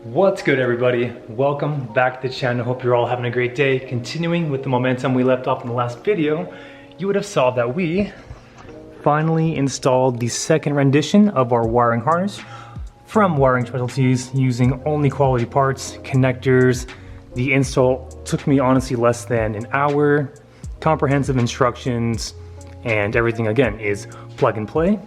What's good, everybody? Welcome back to the channel. Hope you're all having a great day. Continuing with the momentum we left off in the last video, you would have saw that we finally installed the second rendition of our wiring harness from Wiring Specialties using only quality parts, connectors. The install took me honestly less than an hour. Comprehensive instructions and everything again is plug and play.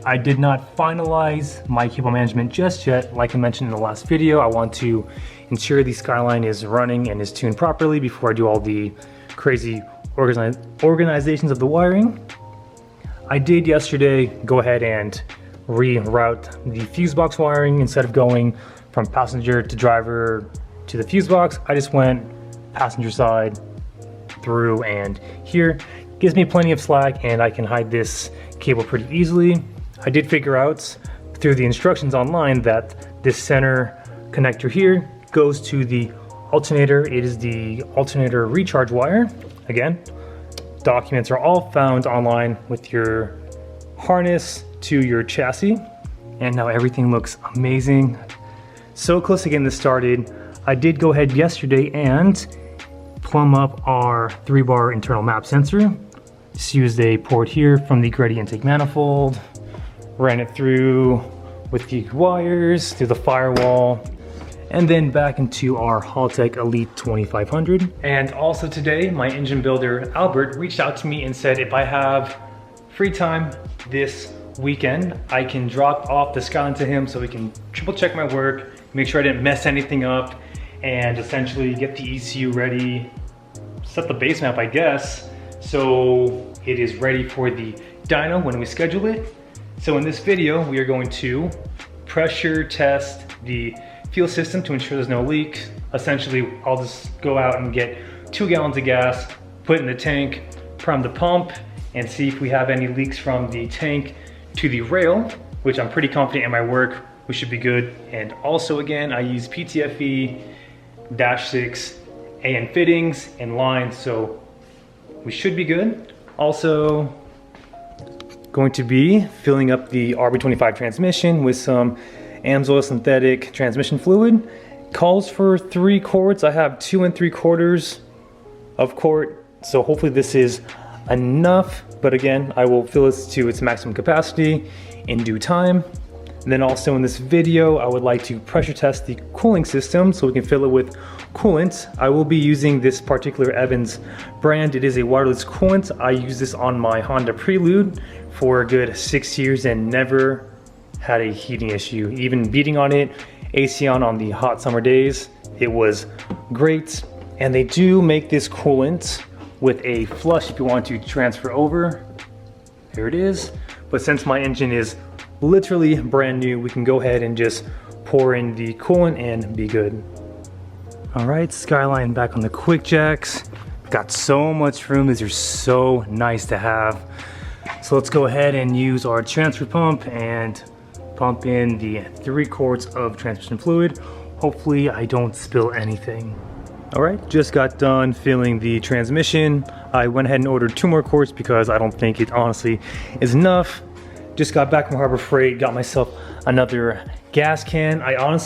I did not finalize my cable management just yet. Like I mentioned in the last video, I want to ensure the Skyline is running and is tuned properly before I do all the crazy organizations of the wiring. I did yesterday go ahead and reroute the fuse box wiring. Instead of going from passenger to driver to the fuse box, I just went passenger side through, and here gives me plenty of slack and I can hide this cable pretty easily. I did figure out through the instructions online that this center connector here goes to the alternator. It is the alternator recharge wire. Again, documents are all found online with your harness to your chassis. And now everything looks amazing. So close to getting this started. I did go ahead yesterday and plumb up our 3-bar internal map sensor. Just used a port here from the Grady intake manifold. Ran it through with the wires, through the firewall, and then back into our Haltech Elite 2500. And also today, my engine builder, Albert, reached out to me and said if I have free time this weekend, I can drop off the Skyline to him so we can triple check my work, make sure I didn't mess anything up, and essentially get the ECU ready, set the base map, I guess, so it is ready for the dyno when we schedule it. So in this video, we are going to pressure test the fuel system to ensure there's no leak. Essentially, I'll just go out and get 2 gallons of gas, put it in the tank, prime the pump, and see if we have any leaks from the tank to the rail, which I'm pretty confident in my work, we should be good. And also again, I use PTFE-6 AN fittings and lines, so we should be good. Also, going to be filling up the RB25 transmission with some Amsoil synthetic transmission fluid. Calls for 3 quarts. I have 2 3/4 of quart, so hopefully this is enough. But again, I will fill this to its maximum capacity in due time. And then also in this video, I would like to pressure test the cooling system so we can fill it with coolant. I will be using this particular Evans brand. It is a wireless coolant. I use this on my Honda Prelude for a good 6 years and never had a heating issue. Even beating on it, AC on the hot summer days, it was great. And they do make this coolant with a flush if you want to transfer over. Here it is. But since my engine is literally brand new, we can go ahead and just pour in the coolant and be good. All right, Skyline back on the quick jacks. Got so much room. These are so nice to have. So let's go ahead and use our transfer pump and pump in the 3 quarts of transmission fluid. Hopefully I don't spill anything. All right, just got done filling the transmission. I went ahead and ordered 2 more quarts because I don't think it honestly is enough. Just got back from Harbor Freight, got myself another gas can. I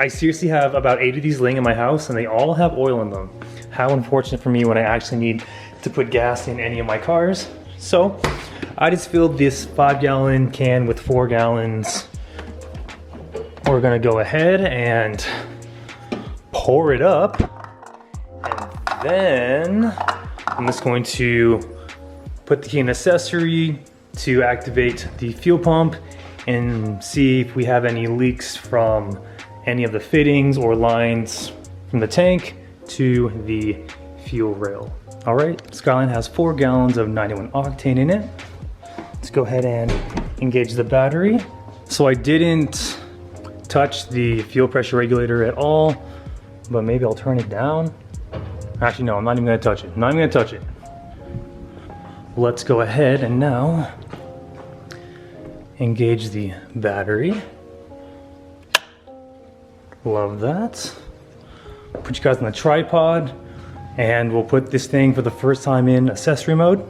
seriously have about 8 of these laying in my house and they all have oil in them. How unfortunate for me when I actually need to put gas in any of my cars. So I just filled this 5-gallon can with 4 gallons. We're gonna go ahead and pour it up. And then I'm just going to put the key in accessory to activate the fuel pump and see if we have any leaks from any of the fittings or lines from the tank to the fuel rail. All right, Skyline has 4 gallons of 91 octane in it. Let's go ahead and engage the battery. So I didn't touch the fuel pressure regulator at all, but maybe I'll turn it down. Actually, no, I'm not even gonna touch it. I'm not even gonna touch it. Let's go ahead and now engage the battery. Love that. Put you guys on the tripod and we'll put this thing for the first time in accessory mode.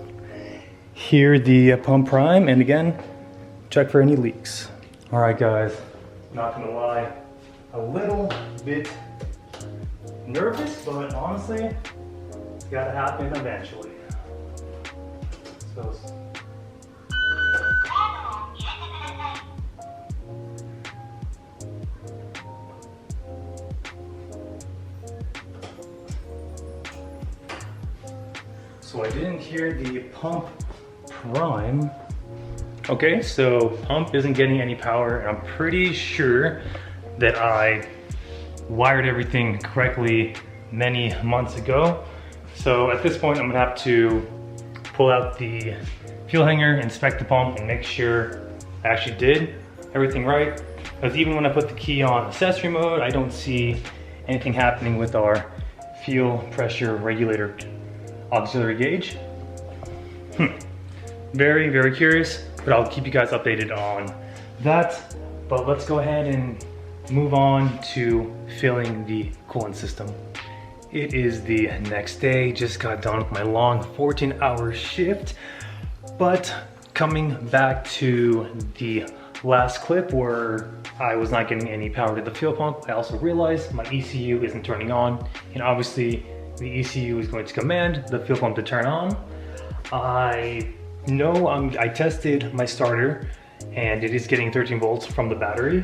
Here the pump prime, and again, check for any leaks. All right guys, not gonna lie, a little bit bit nervous, but honestly, it's gotta happen eventually. So I didn't hear the pump prime. Okay, so pump isn't getting any power, and I'm pretty sure that I wired everything correctly many months ago. So at this point, I'm gonna have to pull out the fuel hanger, inspect the pump, and make sure I actually did everything right. Because even when I put the key on accessory mode, I don't see anything happening with our fuel pressure regulator auxiliary gauge. Very, very curious, but I'll keep you guys updated on that. But let's go ahead and move on to filling the coolant system. It is the next day, just got done with my long 14-hour shift. But coming back to the last clip where I was not getting any power to the fuel pump, I also realized my ECU isn't turning on, and obviously the ECU is going to command the fuel pump to turn on. I know I tested my starter and it is getting 13 volts from the battery.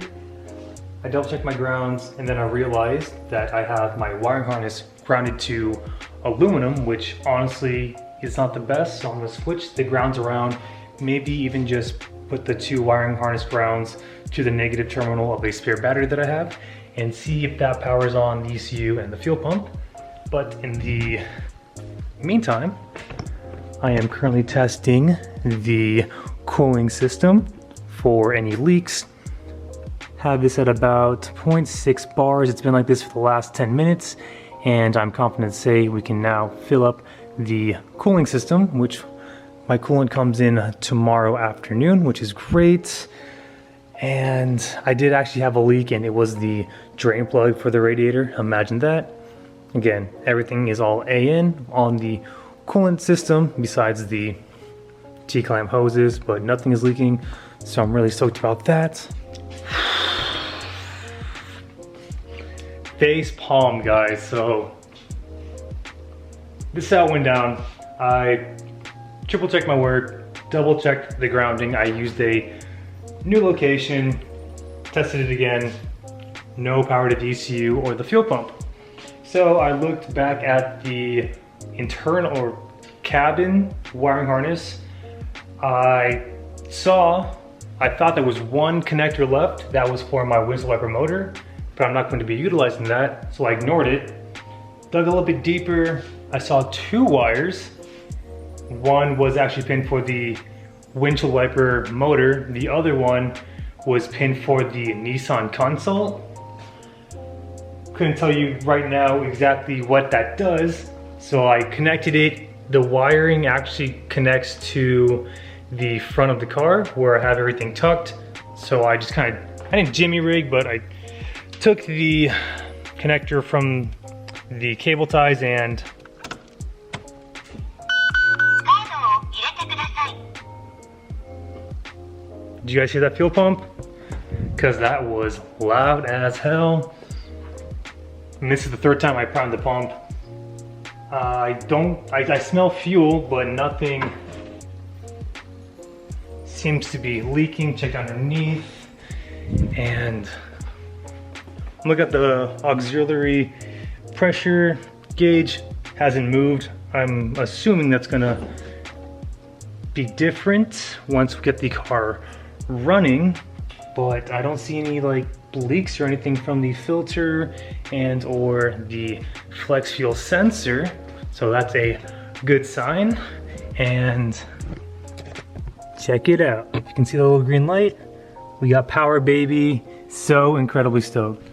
I double checked my grounds, and then I realized that I have my wiring harness grounded to aluminum, which honestly is not the best. So I'm gonna switch the grounds around, maybe even just put the two wiring harness grounds to the negative terminal of a spare battery that I have, and see if that powers on the ECU and the fuel pump. But in the meantime, I am currently testing the cooling system for any leaks. Have this at about 0.6 bars. It's been like this for the last 10 minutes, and I'm confident to say we can now fill up the cooling system, which my coolant comes in tomorrow afternoon, which is great. And I did actually have a leak, and it was the drain plug for the radiator. Imagine that. Again, everything is all AN on the coolant system besides the T-clamp hoses, but nothing is leaking, so I'm really stoked about that. Face palm, guys. So this is how it went down. I triple checked my work, double checked the grounding. I used a new location, tested it again, no power to the ECU or the fuel pump. So I looked back at the internal or cabin wiring harness. I thought there was one connector left that was for my windshield wiper motor, but I'm not going to be utilizing that, so I ignored it. Dug a little bit deeper, I saw two wires. One was actually pinned for the windshield wiper motor, the other one was pinned for the Nissan console. Couldn't tell you right now exactly what that does, so I connected it. The wiring actually connects to the front of the car where I have everything tucked. So I just I didn't jimmy rig, but I took the connector from the cable ties and did you guys hear that fuel pump? Because that was loud as hell. And this is the third time I primed the pump. I smell fuel, but nothing seems to be leaking. Check underneath, and look at the auxiliary pressure gauge, hasn't moved. I'm assuming that's gonna be different once we get the car running, but I don't see any like leaks or anything from the filter and or the flex fuel sensor, so that's a good sign. And check it out, if you can see the little green light, we got power, baby. So incredibly stoked.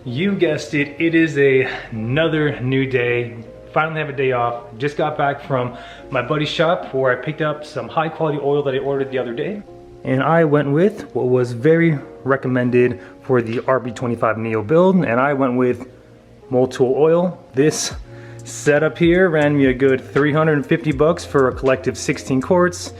You guessed it, it is another new day. Finally have a day off. Just got back from my buddy's shop where I picked up some high quality oil that I ordered the other day. And I went with what was very recommended for the RB25 Neo build, and I went with Motul oil. This setup here ran me a good 350 bucks for a collective 16 quarts.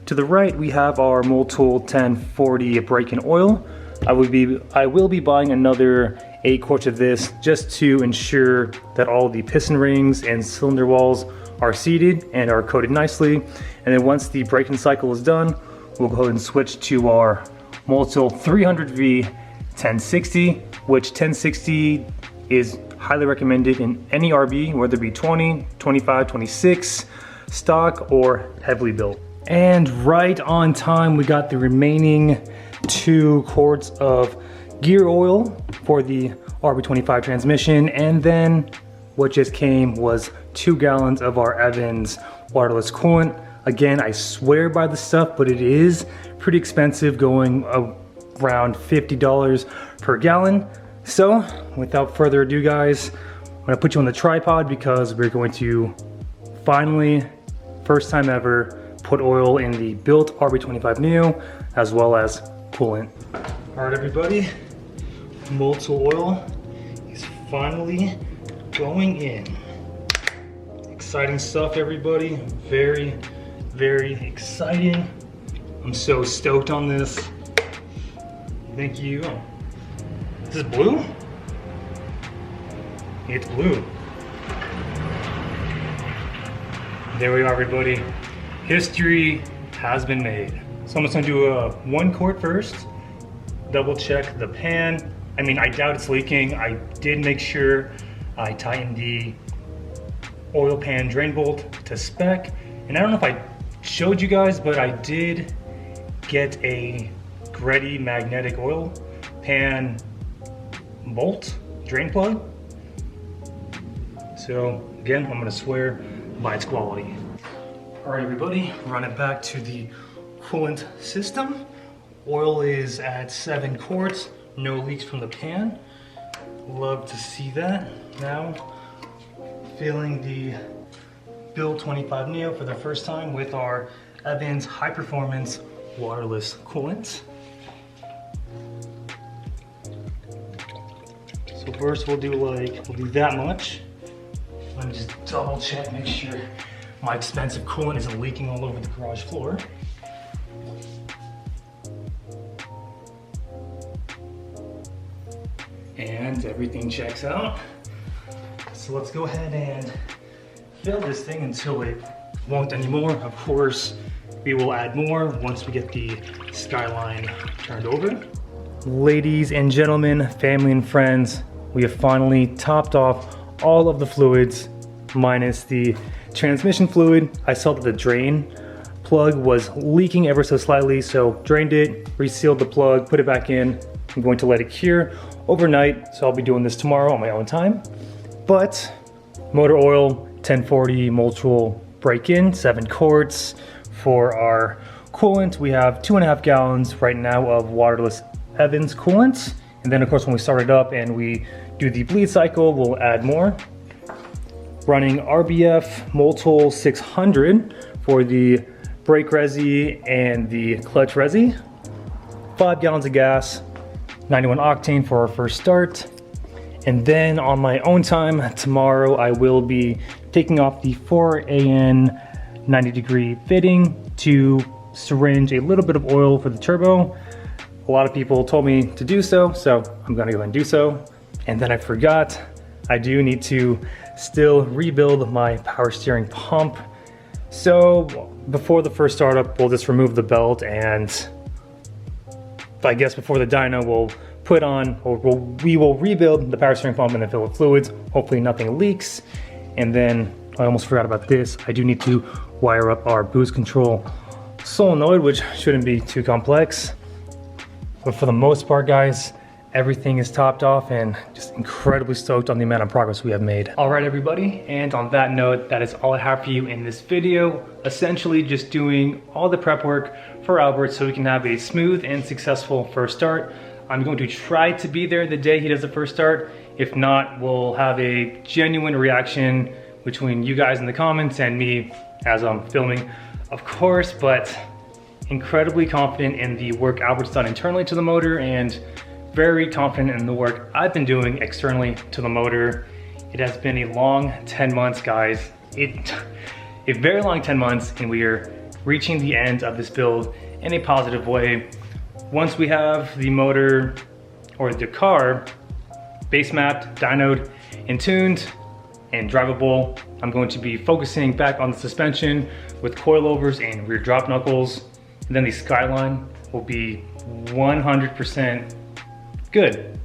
To the right, we have our Motul 1040 break-in oil. I will be buying another 8 quarts of this just to ensure that all the piston rings and cylinder walls are seated and are coated nicely. And then once the braking cycle is done, we'll go ahead and switch to our Multil 300V 1060, which 1060 is highly recommended in any RB, whether it be 20, 25, 26, stock, or heavily built. And right on time, we got the remaining 2 quarts of gear oil for the RB25 transmission, and then what just came was 2 gallons of our Evans waterless coolant. Again, I swear by the stuff, but it is pretty expensive, going around $50 per gallon. So without further ado, guys, I'm gonna put you on the tripod because we're going to finally, first time ever, put oil in the built RB25 Neo as well as coolant. All right, everybody, Multil oil is finally going in. Exciting stuff, everybody. Very, very exciting. I'm so stoked on this. Thank you. Is this blue? It's blue. There we are, everybody. History has been made. So I'm just gonna do a 1 quart first, double check the pan. I mean, I doubt it's leaking. I did make sure I tightened the oil pan drain bolt to spec. And I don't know if I showed you guys, but I did get a Greddy magnetic oil pan bolt drain plug. So again, I'm gonna swear by its quality. All right, everybody, run it back to the coolant system. Oil is at 7 quarts, no leaks from the pan. Love to see that. Now, filling the Build 25 Neo for the first time with our Evans high performance waterless coolant. So first we'll do that much. Let me just double check, make sure my expensive coolant isn't leaking all over the garage floor. And everything checks out. So let's go ahead and fill this thing until it won't anymore. Of course, we will add more once we get the Skyline turned over. Ladies and gentlemen, family and friends, we have finally topped off all of the fluids minus the transmission fluid. I saw that the drain plug was leaking ever so slightly, so drained it, resealed the plug, put it back in. I'm going to let it cure overnight, so I'll be doing this tomorrow on my own time. But motor oil, 1040 Multil break-in, 7 quarts. For our coolant, we have 2.5 gallons right now of waterless Evans coolant. And then of course when we start it up and we do the bleed cycle, we'll add more. Running RBF Multil 600 for the brake resi and the clutch resi. 5 gallons of gas, 91 octane for our first start. And then on my own time, tomorrow I will be taking off the 4AN 90-degree fitting to syringe a little bit of oil for the turbo. A lot of people told me to do so, so I'm gonna go and do so. And then I forgot, I do need to still rebuild my power steering pump. So before the first startup, we'll just remove the belt, and I guess before the dyno, we'll put on, or we will rebuild the power steering pump and then fill with fluids. Hopefully nothing leaks. And then I almost forgot about this. I do need to wire up our boost control solenoid, which shouldn't be too complex. But for the most part, guys, everything is topped off and just incredibly stoked on the amount of progress we have made. All right, everybody, and on that note, that is all I have for you in this video. Essentially just doing all the prep work for Albert so we can have a smooth and successful first start. I'm going to try to be there the day he does the first start. If not, we'll have a genuine reaction between you guys in the comments and me as I'm filming, of course, but incredibly confident in the work Albert's done internally to the motor and very confident in the work I've been doing externally to the motor. It has been a long 10 months, guys. A very long 10 months, and we are reaching the end of this build in a positive way. Once we have the motor or the car base mapped, dynoed, and tuned, and drivable. I'm going to be focusing back on the suspension with coilovers and rear drop knuckles. And then the Skyline will be 100% good.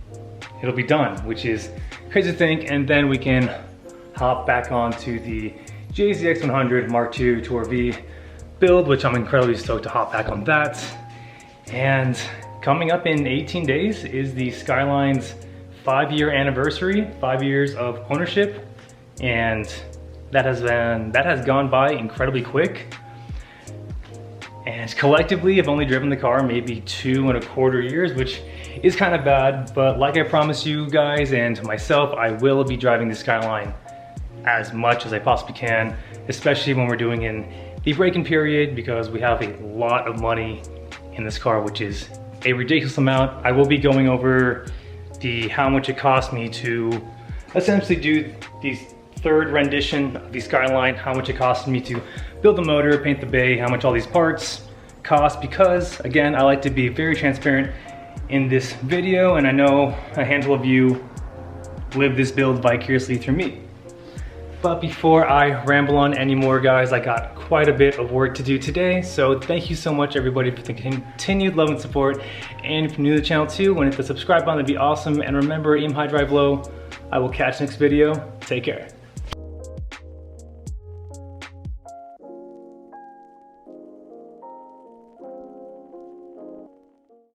It'll be done, which is crazy to think. And then we can hop back onto the JZX100 Mark II Tour V build, which I'm incredibly stoked to hop back on that. And coming up in 18 days is the Skyline's 5-year anniversary, 5 years of ownership. And that has gone by incredibly quick. And collectively, I've only driven the car maybe 2.25 years, which is kind of bad. But like I promised you guys and myself, I will be driving the Skyline as much as I possibly can, especially when we're doing in the break-in period, because we have a lot of money in this car, which is a ridiculous amount. I will be going over how much it cost me to essentially do the third rendition of the Skyline, how much it cost me to build the motor, paint the bay, how much all these parts cost, because again, I like to be very transparent in this video, and I know a handful of you live this build vicariously through me. But before I ramble on anymore, guys, I got quite a bit of work to do today. So thank you so much, everybody, for the continued love and support. And if you're new to the channel too, when hit the subscribe button, that'd be awesome. And remember, aim high, drive low. I will catch you next video. Take care.